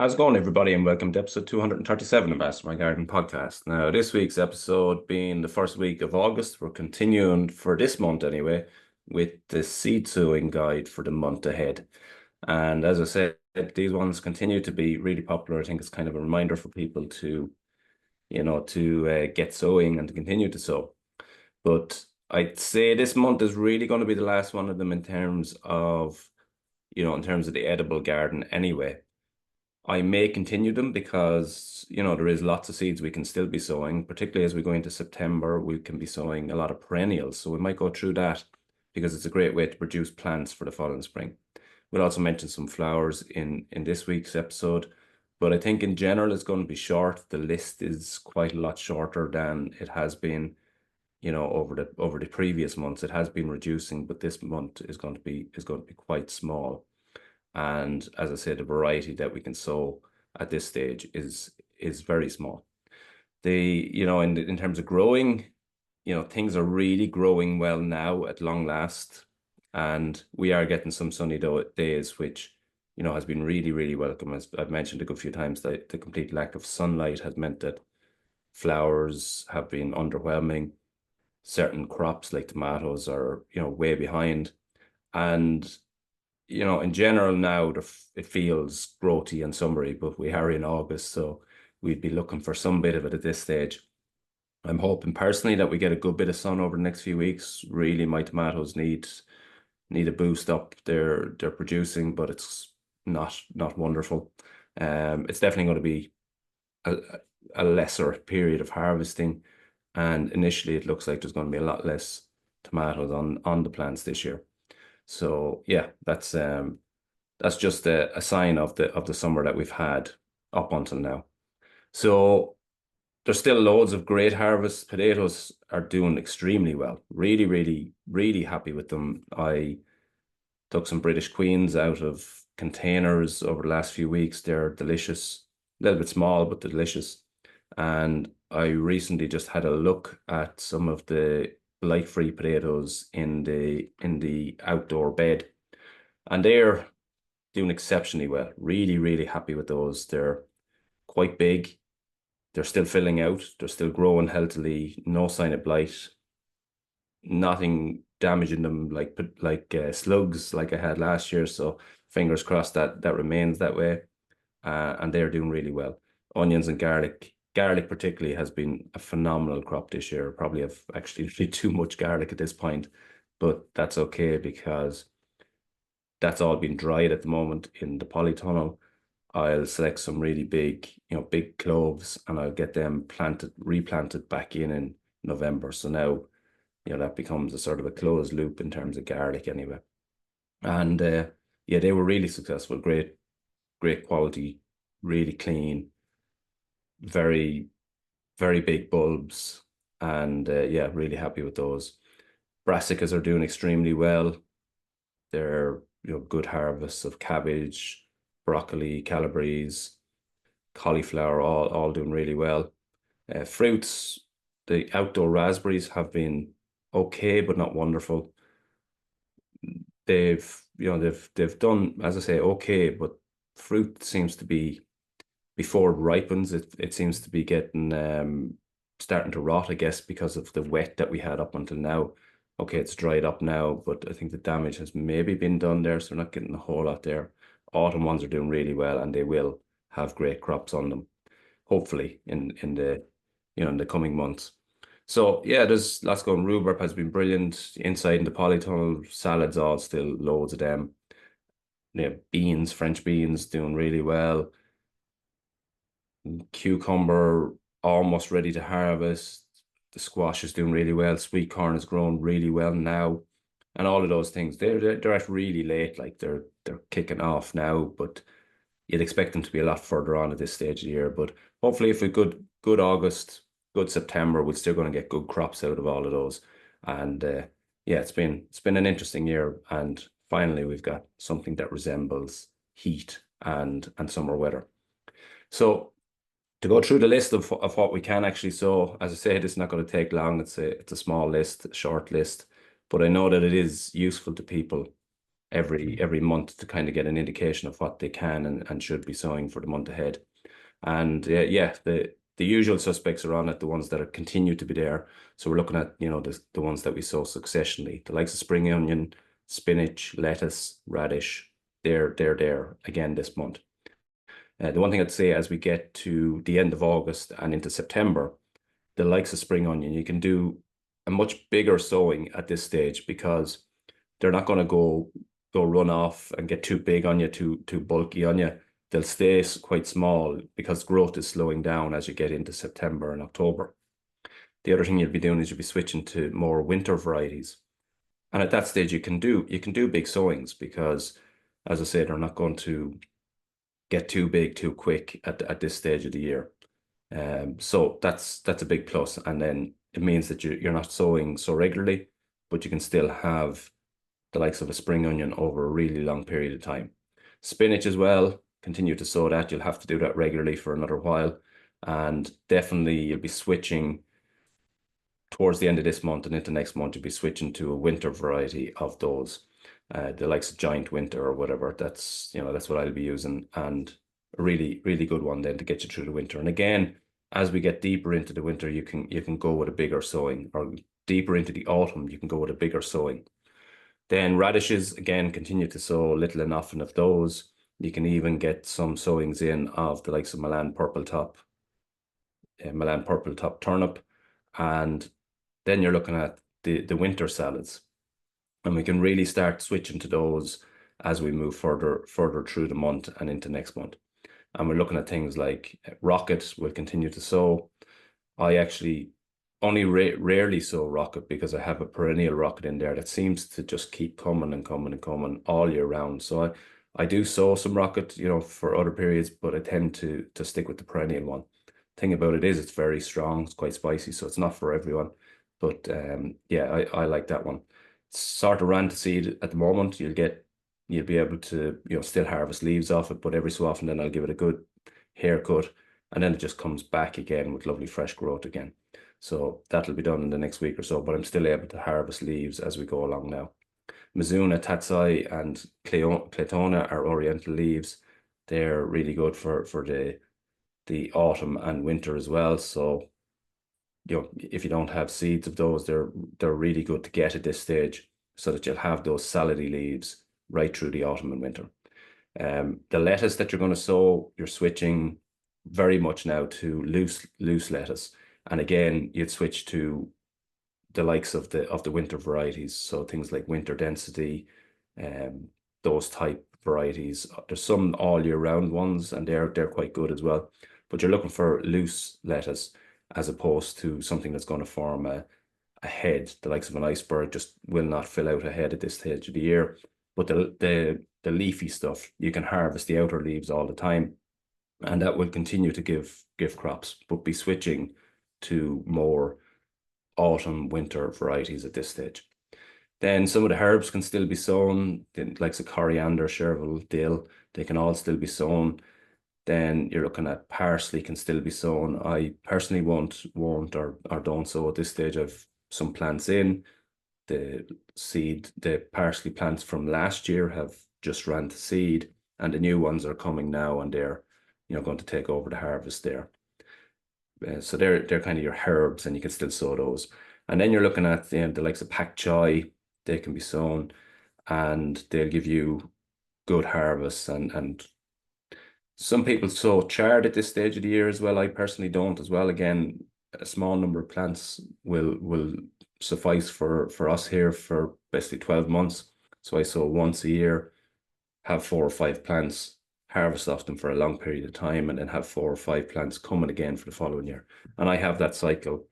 How's it going, everybody, and welcome to episode 237 of Ask My Garden podcast. Now, this week's episode being the first week of August, we're continuing for this month anyway with the seed sowing guide for the month ahead. And as I said, these ones continue to be really popular. I think it's kind of a reminder for people to get sowing and to continue to sow. But I'd say this month is really going to be the last one of them in terms of the edible garden anyway. I may continue them because, there is lots of seeds we can still be sowing, particularly as we go into September, we can be sowing a lot of perennials. So we might go through that because it's a great way to produce plants for the fall and spring. We'll also mention some flowers in this week's episode, but I think in general it's going to be short. The list is quite a lot shorter than it has been, over the previous months. It has been reducing, but this month is going to be quite small. And as I said, the variety that we can sow at this stage is very small. In terms of growing, things are really growing well now at long last, and we are getting some sunny days, which has been really, really welcome. As I've mentioned a good few times, that the complete lack of sunlight has meant that flowers have been underwhelming. Certain crops like tomatoes are way behind, and in general now it feels growthy and summery, but we are in August, so we'd be looking for some bit of it at this stage. I'm hoping personally that we get a good bit of sun over the next few weeks. Really, my tomatoes need a boost up. They're producing, but it's not wonderful. It's definitely going to be a, a lesser period of harvesting, and initially it looks like there's going to be a lot less tomatoes on the plants this year. So yeah, that's just a sign of the summer that we've had up until now. So there's still loads of great harvests. Potatoes are doing extremely well. Really, really, really happy with them. I took some British Queens out of containers over the last few weeks. They're delicious, a little bit small, but delicious. And I recently just had a look at some of the blight-free potatoes in the outdoor bed, and they're doing exceptionally well. Really, really happy with those. They're quite big. They're still filling out. They're still growing healthily. No sign of blight. Nothing damaging them like slugs like I had last year. So fingers crossed that remains that way. And they're doing really well. Onions and garlic. Garlic particularly has been a phenomenal crop this year. Probably have actually too much garlic at this point, but that's okay because that's all been dried at the moment in the polytunnel. I'll select some really big cloves, and I'll get them replanted back in November. So now, that becomes a sort of a closed loop in terms of garlic anyway. And yeah, they were really successful. Great, great quality, really clean, very, very big bulbs. And yeah, really happy with those. Brassicas are doing extremely well. They're, good harvests of cabbage, broccoli, calabrese, cauliflower, all doing really well. Fruits, the outdoor raspberries have been okay, but not wonderful. They've done, as I say, okay, but fruit seems to be, before it ripens, it seems to be getting starting to rot, I guess, because of the wet that we had up until now. Okay, it's dried up now, but I think the damage has maybe been done there, so we're not getting a whole lot there. Autumn ones are doing really well, and they will have great crops on them, hopefully in the coming months. So yeah, there's lots going. Rhubarb has been brilliant inside in the polytunnel. Salads, all still loads of them. Yeah, beans, French beans doing really well. Cucumber almost ready to harvest. The squash is doing really well. Sweet corn is growing really well now, and all of those things they're at really late. Like they're kicking off now, but you'd expect them to be a lot further on at this stage of the year. But hopefully, if we good August, good September, we're still going to get good crops out of all of those. And yeah, it's been an interesting year, and finally we've got something that resembles heat and summer weather. So to go through the list of what we can actually sow, as I said, it's not going to take long. It's a small list, a short list, but I know that it is useful to people. every month to kind of get an indication of what they can and should be sowing for the month ahead. And yeah, the usual suspects are on it, the ones that are continue to be there. So we're looking at, the ones that we sow successionally, the likes of spring onion, spinach, lettuce, radish. They're there again this month. The one thing I'd say as we get to the end of August and into September, the likes of spring onion, you can do a much bigger sowing at this stage because they're not going to go run off and get too big on you, too bulky on you. They'll stay quite small because growth is slowing down as you get into September and October. The other thing you'll be doing is you'll be switching to more winter varieties. And at that stage, you can do big sowings because, as I said, they're not going to get too big too quick at this stage of the year. So that's a big plus. And then it means that you're not sowing so regularly, but you can still have the likes of a spring onion over a really long period of time. Spinach as well, continue to sow that. You'll have to do that regularly for another while. And definitely you'll be switching towards the end of this month and into next month, you'll be switching to a winter variety of those. The likes of giant winter or whatever. That's what I'll be using, and a really, really good one then to get you through the winter. And again, as we get deeper into the winter, you can go with a bigger sowing, or deeper into the autumn, you can go with a bigger sowing. Then radishes, again, continue to sow little and often of those. You can even get some sowings in of the likes of Milan purple top turnip, and then you're looking at the winter salads, and we can really start switching to those as we move further through the month and into next month. And we're looking at things like rocket will continue to sow. I actually only rarely sow rocket because I have a perennial rocket in there that seems to just keep coming and coming and coming all year round. So I do sow some rocket, for other periods, but I tend to stick with the perennial one. Thing about it is it's very strong, it's quite spicy, so it's not for everyone. But yeah, I like that one. It's sort of ran to seed at the moment. You'll be able to, still harvest leaves off it, but every so often then I'll give it a good haircut, and then it just comes back again with lovely fresh growth again. So that'll be done in the next week or so, but I'm still able to harvest leaves as we go along now. Mizuna, tatsai, and claytona are oriental leaves. They're really good for the autumn and winter as well. So, if you don't have seeds of those, they're really good to get at this stage so that you'll have those salady leaves right through the autumn and winter. The lettuce that you're going to sow, you're switching very much now to loose lettuce. And again, you'd switch to the likes of the winter varieties. So things like winter density, those type varieties. There's some all year round ones, and they're quite good as well. But you're looking for loose lettuce as opposed to something that's going to form a head. The likes of an iceberg just will not fill out a head at this stage of the year. But the leafy stuff, you can harvest the outer leaves all the time, and that will continue to give crops, but be switching to more autumn winter varieties at this stage. Then some of the herbs can still be sown, like the coriander, chervil, dill, they can all still be sown. Then you're looking at parsley can still be sown. I personally won't or don't sow at this stage. I've some plants in. The parsley plants from last year have just ran to seed, and the new ones are coming now, and they're going to take over the harvest there. So they're kind of your herbs, and you can still sow those. And then you're looking at the likes of pak choi. They can be sown, and they'll give you good harvests. And some people sow chard at this stage of the year as well. I personally don't as well. Again, a small number of plants will suffice for us here for basically 12 months. So I sow once a year, have 4 or 5 plants, harvest off them for a long period of time, and then have 4 or 5 plants coming again for the following year. And I have that cycle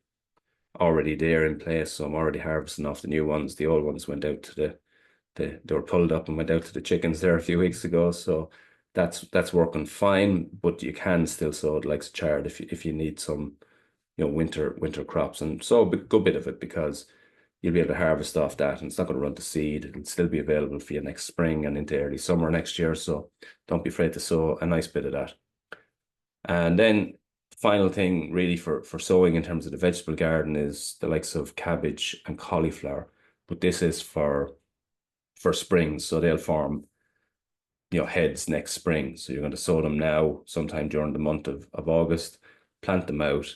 already there in place. So I'm already harvesting off the new ones. The old ones went out to they were pulled up and went out to the chickens there a few weeks ago. So that's working fine, but you can still sow it like chard if you need some, winter crops, and sow a good bit of it because you'll be able to harvest off that, and it's not going to run to seed. It'll still be available for you next spring and into early summer next year. So don't be afraid to sow a nice bit of that. And then the final thing really for sowing in terms of the vegetable garden is the likes of cabbage and cauliflower. But this is for for spring. So they'll form, heads next spring. So you're going to sow them now, sometime during the month of August, plant them out.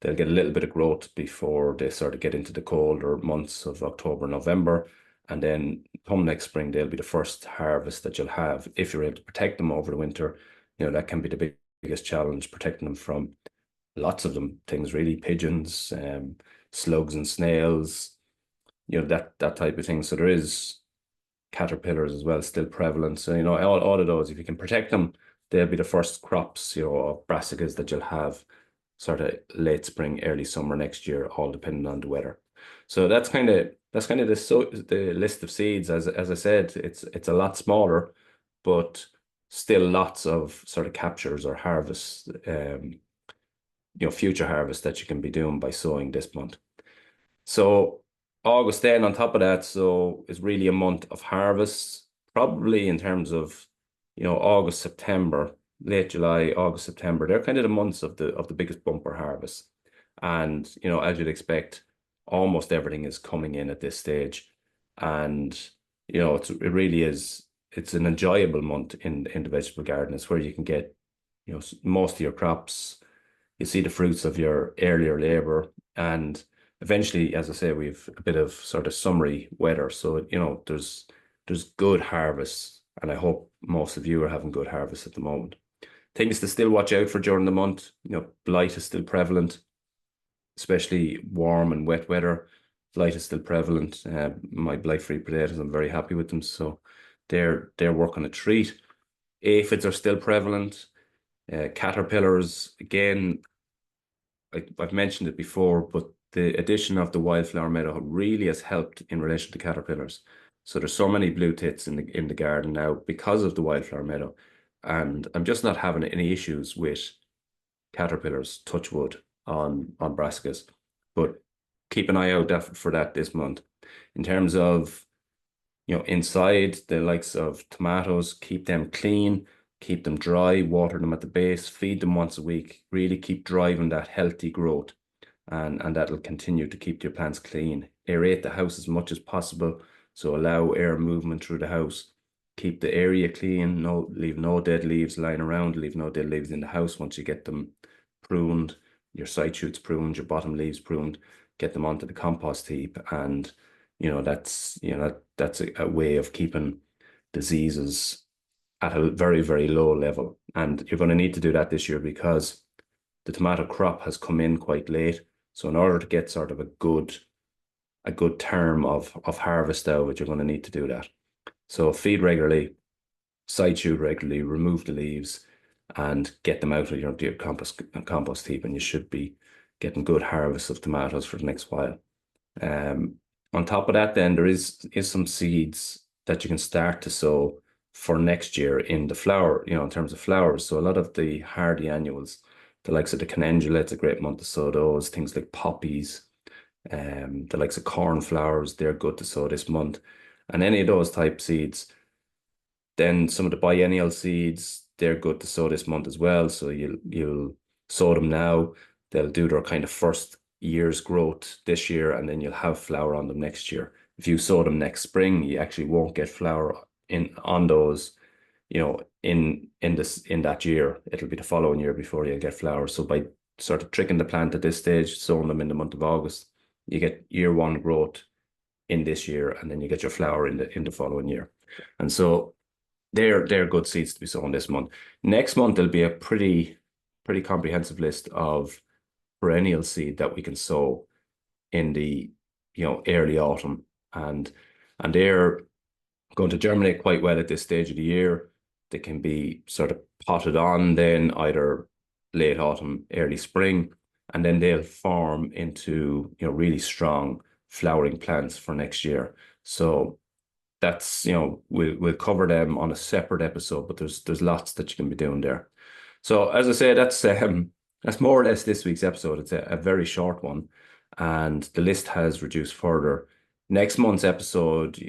They'll get a little bit of growth before they sort of get into the colder months of October, November. And then come next spring, they'll be the first harvest that you'll have. If you're able to protect them over the winter, that can be the biggest challenge, protecting them from lots of them, things really, pigeons, slugs and snails, that type of thing. So there is caterpillars as well still prevalent. So, all of those, if you can protect them, they'll be the first crops, of brassicas that you'll have sort of late spring, early summer next year, all depending on the weather. So that's kind of the list of seeds. As I said, it's a lot smaller, but still lots of sort of captures or harvests, future harvests that you can be doing by sowing this month. So August then on top of that, so is really a month of harvests, probably in terms of, August, September, late July, August, September. They're kind of the months of the biggest bumper harvest. And, as you'd expect, almost everything is coming in at this stage. And, it really is, it's an enjoyable month in the vegetable garden. It's where you can get, most of your crops. You see the fruits of your earlier labor, and eventually, as I say, we've a bit of sort of summery weather. So, there's good harvests, and I hope most of you are having good harvests at the moment. Things to still watch out for during the month, blight is still prevalent, especially warm and wet weather. Blight is still prevalent. My blight-free potatoes, I'm very happy with them. So they're working a treat. Aphids are still prevalent. Caterpillars, again, I've mentioned it before, but the addition of the wildflower meadow really has helped in relation to caterpillars. So there's so many blue tits in the garden now because of the wildflower meadow, and I'm just not having any issues with caterpillars, touch wood, on brassicas. But keep an eye out for that this month. In terms of, inside, the likes of tomatoes, keep them clean, keep them dry, water them at the base, feed them once a week, really keep driving that healthy growth. And that'll continue to keep your plants clean. Aerate the house as much as possible. So allow air movement through the house. Keep the area clean. Leave no dead leaves lying around. Leave no dead leaves in the house once you get them pruned, your side shoots pruned, your bottom leaves pruned, get them onto the compost heap. And, that's a way of keeping diseases at a very, very low level. And you're going to need to do that this year because the tomato crop has come in quite late. So in order to get sort of a good term of harvest out, you're going to need to do that. So feed regularly, side shoot regularly, remove the leaves, and get them out of your compost heap, and you should be getting good harvests of tomatoes for the next while. On top of that, then there is some seeds that you can start to sow for next year in the flower, in terms of flowers. So a lot of the hardy annuals, the likes of the calendula, it's a great month to sow those. Things like poppies, the likes of cornflowers, they're good to sow this month. And any of those type seeds, then some of the biennial seeds, they're good to sow this month as well. So you'll sow them now. They'll do their kind of first year's growth this year, and then you'll have flower on them next year. If you sow them next spring, you actually won't get flower on those, in that year. It'll be the following year before you get flowers. So by sort of tricking the plant at this stage, sowing them in the month of August, you get year one growth in this year, and then you get your flower in the following year. And so they're good seeds to be sown this month. Next month there'll be a pretty comprehensive list of perennial seed that we can sow in the early autumn, and they're going to germinate quite well at this stage of the year. They can be sort of potted on then either late autumn, early spring, and then they'll form into really strong flowering plants for next year. So that's we'll cover them on a separate episode, but there's lots that you can be doing there. So as I say, that's more or less this week's episode. It's a very short one, and the list has reduced further. Next month's episode,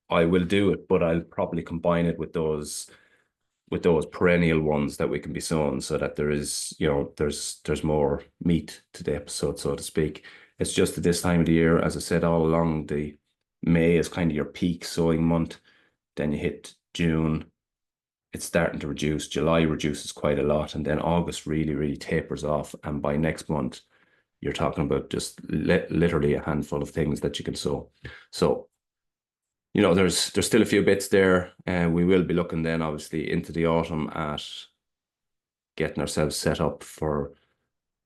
I will do it, but I'll probably combine it with those perennial ones that we can be sown, so that there is there's more meat to the episode, so to speak. It's just at this time of the year, as I said all along, the May is kind of your peak sowing month. Then you hit June, it's starting to reduce. July reduces quite a lot, and then August really, really tapers off. And by next month, you're talking about just literally a handful of things that you can sow. So, there's still a few bits there, and we will be looking then obviously into the autumn at getting ourselves set up for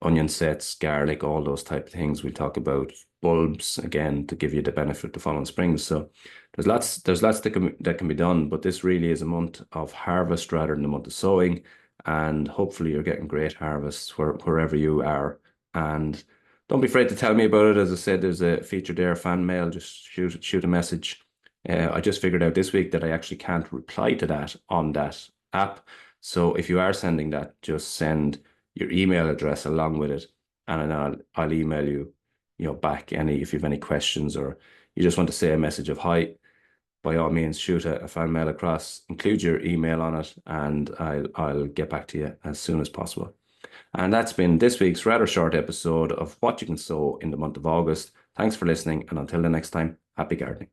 onion sets, garlic, all those type of things. We'll talk about bulbs again to give you the benefit the following spring. So there's lots that can be done, but this really is a month of harvest rather than a month of sowing. And hopefully you're getting great harvests wherever you are. And don't be afraid to tell me about it. As I said, there's a feature there, fan mail. Just shoot a message. I just figured out this week that I actually can't reply to that on that app. So if you are sending that, just send your email address along with it, and then I'll email you, back if you have any questions, or you just want to say a message of hi. By all means, shoot a fan mail across, include your email on it, and I'll get back to you as soon as possible. And that's been this week's rather short episode of what you can sow in the month of August. Thanks for listening, and until the next time, happy gardening.